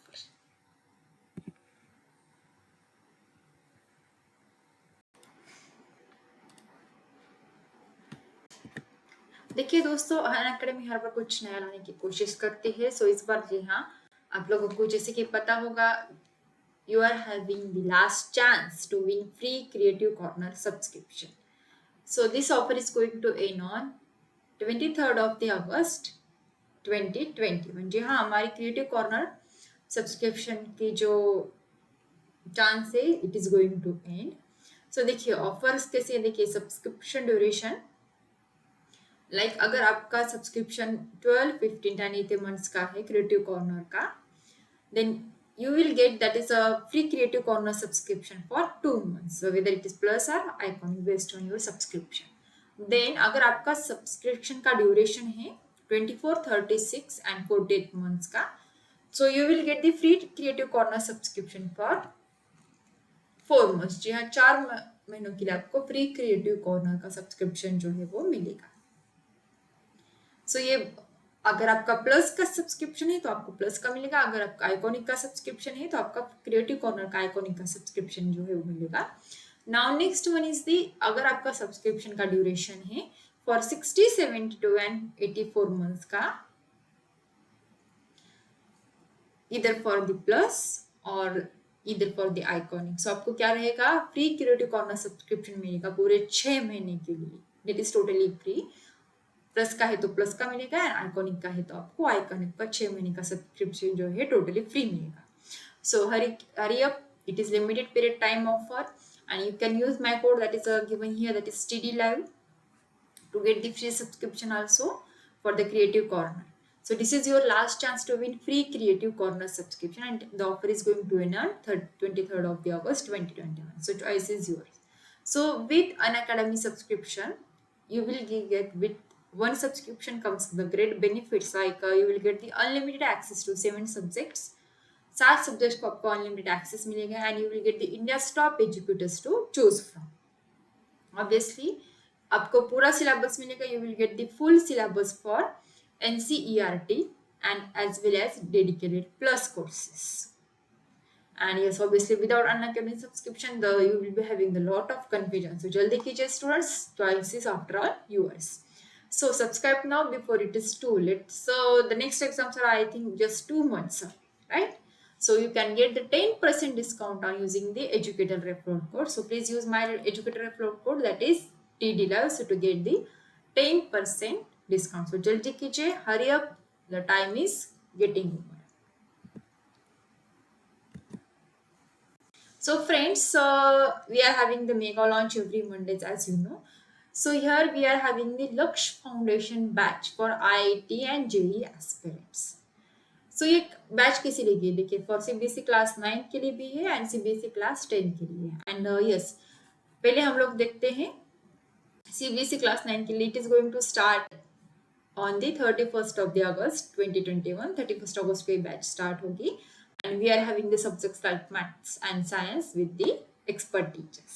देखिए दोस्तों, अन academy हर बार कुछ नया लाने की कोशिश करती है. सो इस बार जी हाँ, आप लोगों को जैसे कि पता होगा, you are having the last chance to win free Creative Corner subscription. So this offer is going to end on 23rd of the August 2020. म्हणजे हाँ, हमारी क्रिएटिव कॉर्नर सब्सक्रिप्शन की जो चांस है, it is going to end. So देखिए offers कैसे हैं. देखिए सब्सक्रिप्शन ड्यूरेशन, लाइक अगर आपका सब्सक्रिप्शन 12, 15 एंड 18 मंथ्स का है क्रिएटिव कॉर्नर का, then you will get that is a free Creative Corner subscription for 2 months. So whether it is Plus or Iconic based on your subscription. Then अगर आपका subscription का duration है 24, 36 and 48 months का, so you will get the free Creative Corner subscription for 4 months. जी हाँ, 4 महीनों के लिए आपको फ्री क्रिएटिव कॉर्नर का सब्सक्रिप्शन जो है वो मिलेगा. सो ये अगर आपका प्लस का सब्सक्रिप्शन है तो आपको प्लस का मिलेगा. अगर आपका आइकॉनिक का सब्सक्रिप्शन है तो आपका क्रिएटिव कॉर्नर का आइकॉनिक का सब्सक्रिप्शन जो है वो मिलेगा. Now next one is the, अगर आपका सब्सक्रिप्शन का ड्यूरेशन है फॉर 60, 72 एंड 84 मंथ्स का, इधर फॉर द प्लस और इधर फॉर द आइकॉनिक. सो आपको क्या रहेगा, फ्री क्रिएटिव कॉर्नर सब्सक्रिप्शन मिलेगा पूरे 6 महीने के लिए. It is totally free. Plus का है तो प्लस का मिलेगा, एंड आइकॉनिक का है तो आपको आइकॉनिक का 6 महीने का सब्सक्रिप्शन जो है टोटली फ्री मिलेगा. So hurry up, it is limited period time offer, and you can use my code that is given here, that is TD Live, to get the free subscription also for the Creative Corner. So this is your last chance to win free Creative Corner subscription, and the offer is going to end on 23rd of the August 2021. So choice is yours. So with Unacademy subscription, you will get with one subscription comes the great benefits like you will get the unlimited access to 7 subjects. 7 subjects को आपको unlimited access मिलेगा, and you will get the India's top educators to choose from. Obviously आपको पूरा syllabus मिलेगा. You will get the full syllabus for NCERT and as well as dedicated plus courses. And yes, obviously without Unacademy subscription, you will be having the lot of confusion. So jaldi kijiye students, choice is after all yours. So subscribe now before it is too late. So the next exams are, I think, just 2 months, right? So you can get the 10% discount on using the educator referral code. So please use my educator referral code, that is TDLive, so to get the 10% discount. So jaldi kijiye, hurry up, the time is getting over. So friends, we are having the mega launch every Mondays, as you know. So here we are having the Laksh Foundation batch for IIT and JEE aspirants. So ये batch किसी लिए है? देखिए, for CBSE class 9 के लिए भी है and CBSE class 10 के लिए. एंड यस, पहले हम लोग देखते हैं सीबीएसई क्लास 9 के लिए. It is going to start on the 31st of the August 2021. 31st August को ये बैच स्टार्ट होगी and we are having the subjects like maths and science with the expert teachers.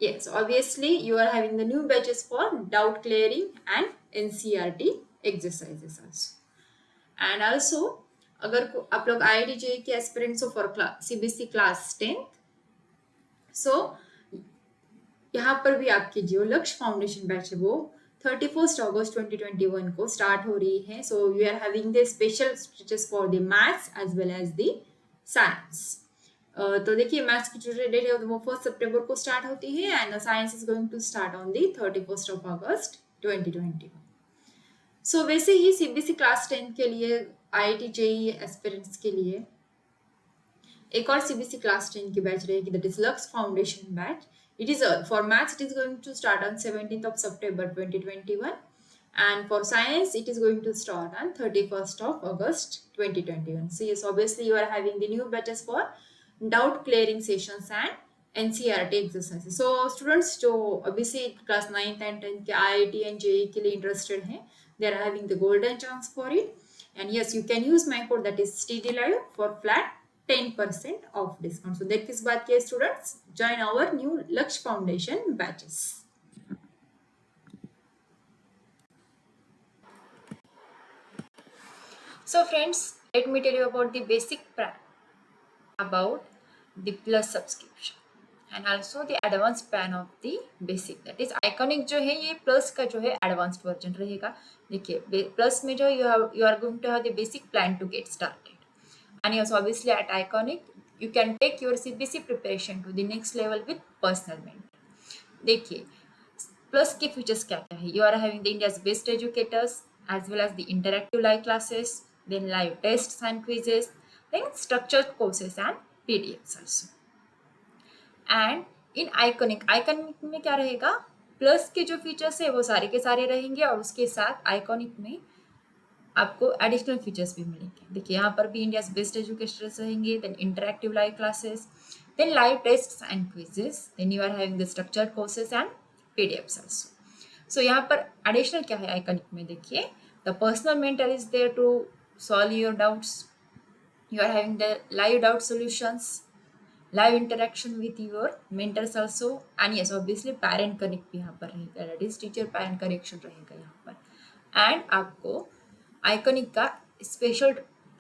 Yes, obviously you are having the new batches for doubt clearing and NCERT exercises also. And also अगर आप लोग IIT JEE के aspirants हो for CBSE class 10th, सो यहाँ पर भी आपकी जो लक्ष्य फाउंडेशन बैच है वो 31st August 2021 को स्टार्ट हो रही है. So we are having the special stitches for the maths as well as the science. तो देखिए, मैथ्स की जो डेट है वो 1 सितंबर को स्टार्ट होती है and science is going to start on the 31st of August 2021. So वैसे ही सीबीएसई क्लास 10 के लिए, IIT JEE एस्पिरेंट्स के लिए एक और सीबीएसई क्लास 10 की बैच रहेगी, that is lux foundation batch. It is for maths, it is going to start on 17th of September 2021, and for science it is going to start on 31st of August 2021. So yes, obviously you are having the new batches for doubt clearing sessions and NCERT exercises. So students जो obviously class 9th and 10th के IIT and JEE के लिए interested हैं, they are having the golden chance for it. And yes, you can use my code, that is TDLive, for flat 10% off discount. So देख किस बात की है students, join our new Laksh Foundation batches. So friends, let me tell you about the basic plan about the plus subscription and also the advanced plan of the basic. That is Iconic जो है ये plus का जो है advanced version रहेगा. देखिए plus में जो you are going to have the basic plan to get started. And yes, obviously at Iconic you can take your CBSE preparation to the next level with personal mentor. देखिए plus के features क्या क्या है. You are having the India's best educators as well as the interactive live classes, then live tests and quizzes, then structured courses and PDFs also. And in Iconic में क्या रहेगा, plus के जो features है वो सारे के सारे रहेंगे और उसके साथ Iconic में आपको एडिशनल फीचर्स भी मिलेंगे. देखिए यहाँ पर भी इंडियाज बेस्ट एजुकेटर्स रहेंगे, then interactive live classes, then live tests and quizzes, then you are having the structured courses and PDFs also. So यहाँ पर एडिशनल क्या है आइकनिक में, देखिए the personal mentor is there to solve your doubts. You are having the live doubt solutions, live interaction with your mentors also, and yes obviously parent connect भी यहाँ पर रहेगा, that is teacher parent connection रहेगा यहाँ पर. And आपको iconic का special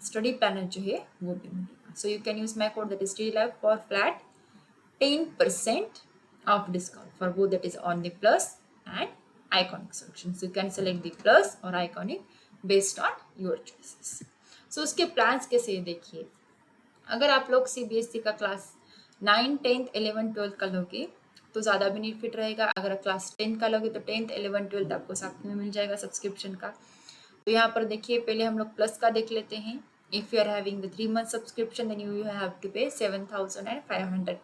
study panel जो है वो भी मिलेगा. So you can use my code, that is TDLive, for flat 10% off discount for both, that is on the plus and iconic solutions. You can select the plus और iconic based on your choices. So उसके plans कैसे देखिए, अगर आप लोग CBSE का class 9, 10th, 11th, 12th का लोगे तो ज़्यादा बेनिफिट रहेगा. अगर क्लास 10 का लोगे तो 10th, 11th, 12th आपको साथ में मिल जाएगा सब्सक्रिप्शन का. तो यहाँ पर देखिए पहले हम लोग प्लस का देख लेते हैं. If you are having the 3 month subscription then you have to pay 7,500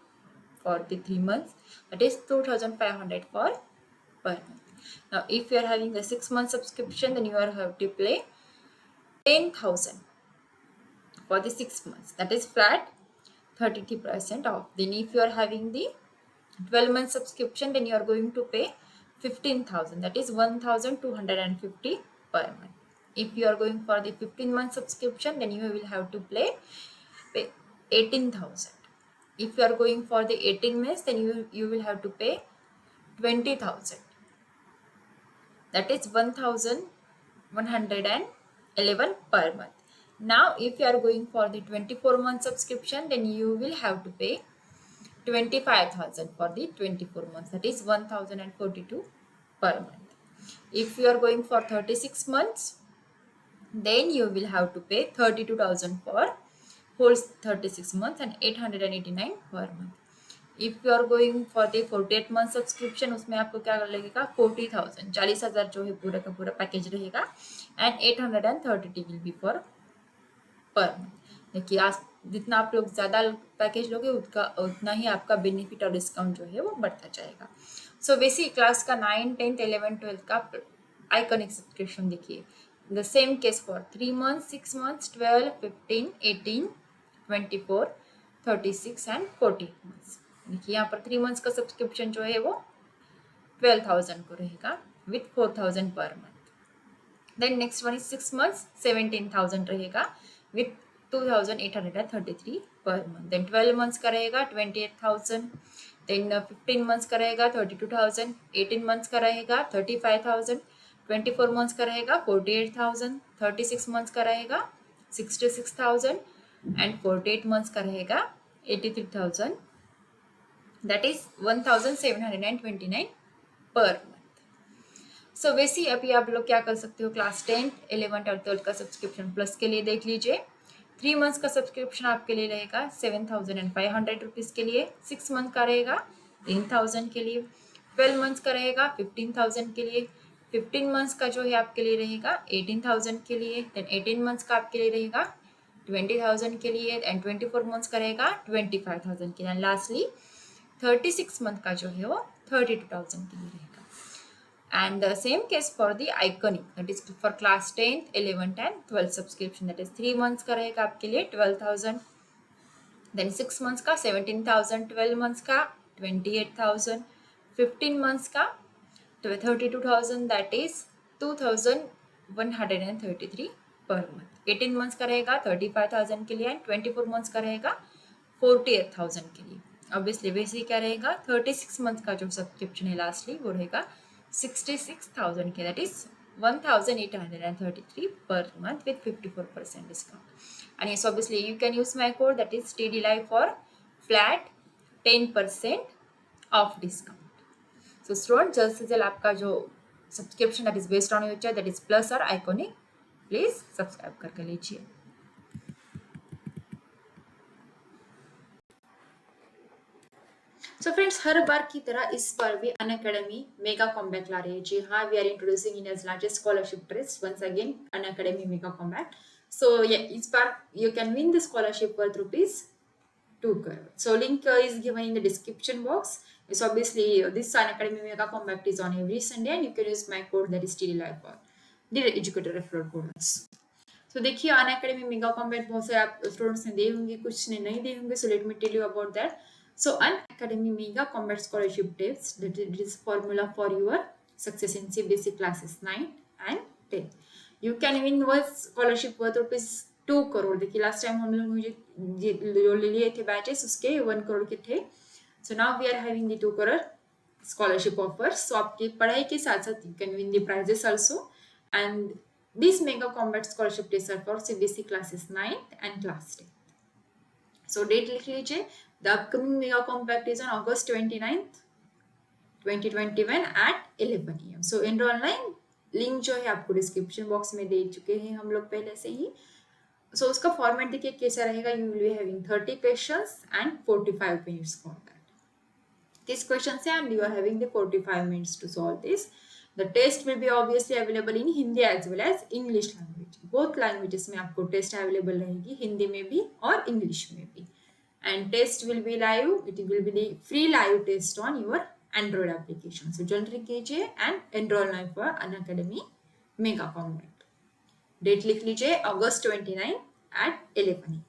for the 3 months, that is 2,500 for per month. Now if you are having the 6 month subscription then you are have to pay 10,000 for the 6 months, that is flat 33% off. Then if you are having the 12 month subscription then you are going to pay 15,000, that is 1,250 per month. If you are going for the 15 month subscription then you will have to pay 18,000. If you are going for the 18 months then you will have to pay 20,000, that is 1,111 per month. Now, if you are going for the 24-month subscription, then you will have to pay 25,000 for the 24 months. That is 1,042 per month. If you are going for 36 months, then you will have to pay 32,000 for whole 36 months and 889 per month. If you are going for the 48 month subscription, उसमें आपको क्या लगेगा 40,000, 40,000 जो है पूरा का पूरा package रहेगा and 830 will be for per month. देखिए आज जितना आप लोग ज़्यादा पैकेज लोगे उतना ही आपका बेनिफिट और डिस्काउंट जो है वो बढ़ता जाएगा। सो बेसिक क्लास का 9, 10, 11, 12 का आइकॉनिक सब्सक्रिप्शन देखिए, the same case for 3 months, 6 months, 12, 15, 18, 24, 36 and 40 months। देखिए यहाँ पर 3 months का सब्सक्रिप्शन जो है वो 12,000 को रहेगा with 4,000 per month. Then next one is 6 months, 17,000 रहेगा विथ 2,833 पर मंथ। देन 12 months का रहेगा 28,000। देन 15 months का रहेगा 32,000। 18 months का रहेगा 35,000। 24 months का रहेगा 48,000। 36 months का रहेगा 66,000 एंड 48 months का रहेगा 83,000। That is 1,729 per month. सो वैसे अभी आप लोग क्या कर सकते हो, क्लास 10, 11 और 12 का सब्सक्रिप्शन प्लस के लिए देख लीजिए। 3 months का सब्सक्रिप्शन आपके लिए रहेगा 7,500 रुपीज़ के लिए। 6 month का रहेगा 10,000 के लिए। 12 months का रहेगा 15,000 के लिए। 15 months का जो है आपके लिए रहेगा 18,000 के लिए। देन 18 months का आपके लिए रहेगा 20,000 के लिए एंड 24 months का रहेगा 25,000 के लिए। एंड लास्टली 36 month का जो है वो 32,000 के लिए रहेगा। And the same case for the iconic, that is for class 10th, 11th and 12th subscription, that is 3 months का रहेगा आपके लिए 12,000, then 6 months का 17,000, 12 months का 28,000, 15 months का 32,000, that is 2,133 per month। 18 months का रहेगा 35,000 के लिए एंड 24 months का रहेगा 48,000 के लिए। ऑब्वियसली वैसे क्या रहेगा 36 मंथ का जो सब्सक्रिप्शन है लास्टली वो रहेगा 66,000 के, that is 1,833 per month with 54% discount. And yes, obviously you can use my code, that is TD Live, for flat 10% off discount. So student, जल्द से जल्द आपका जो subscription that is based on your that is plus और iconic, please subscribe करके लीजिए। So friends, हर बार की तरह इस बार भी अनअकैडमी मेगा कॉम्बैट ला रही है। जी हाँ, we are introducing India's largest scholarship trust once again, Unacademy mega combat. So इस बार you can win the scholarship worth rupees 2 crore. So link is given in the description box. So obviously this Unacademy Mega Compact is on every Sunday and you can use my code, that is TDLive, for the educator referral codes. So देखिए Unacademy Mega Compact बहुत से आप students ने दिए होंगे, कुछ ने नहीं दिए होंगे। So let me tell you about that. So Unacademy Mega Compact Scholarship Tips, that is formula for your success in CBSE classes 9 and 10. You can win one scholarship worth rupees 2 crore। देखिए last time हम लोग जो ले लिए थे batches उसके 1 crore के थे। So now we are having the 2 crore scholarship offers. So आपकी पढ़ाई के साथ साथ you can win the prizes also. And this mega combat scholarship test are for CBSE classes 9th and class 10th. So date लिख लीजिए, the upcoming mega combat is on August 29th, 2021 at 11 AM. So enrol online link जो है आपको description box में दे चुके हैं हम लोग पहले से ही। सो उसका फॉर्मेट देखिए कैसा रहेगा। You will be having 30 questions and 45 minutes for that. These questions and you are having the 45 minutes to solve this. The test will be obviously available in Hindi as well as English language. Both languages में आपको test available रहेगी, हिंदी में भी और English में भी। And test will be live. It will be the free live test on your Android application. So जल्दी कीजिए and enroll now for Unacademy Mega Compact. Date लिख लीजिए August 29 at 11 AM.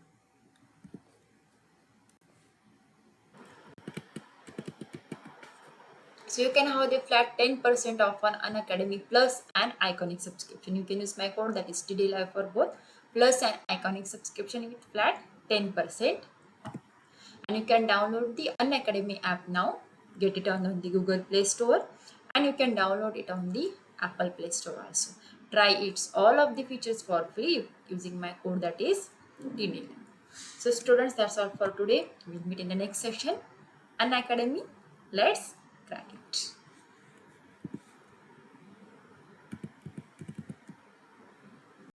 So you can have the flat 10% off on Unacademy Plus and Iconic subscription. You can use my code, that is TDLive, for both Plus and Iconic subscription with flat 10% off. And you can download the Unacademy app now. Get it on the Google Play Store and you can download it on the Apple Play Store also. try its all of the features for free using my code, that is TNL. So students, that's all for today. We'll meet in the next session. An Academy, let's crack it.